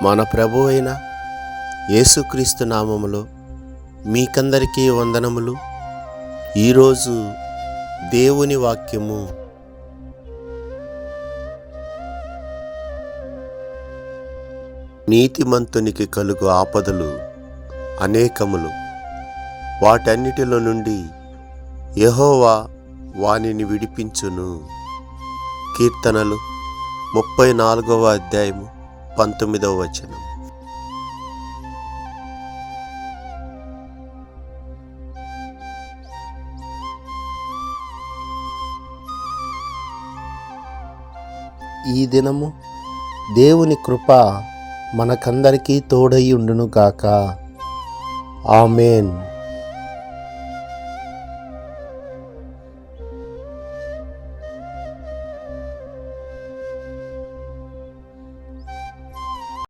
మన ప్రభు అయిన యేసుక్రీస్తు నామములో మీకందరికీ వందనములు. ఈరోజు దేవుని వాక్యము నీతిమంతునికి కలుగు ఆపదలు అనేకములు, వాటన్నిటిలో నుండి యెహోవా వానిని విడిపించును. కీర్తనలు 34వ అధ్యాయము 19వ వచనం. ఈ దినము దేవుని కృప మనకందరికీ తోడై ఉండును గాక. ఆమేన్.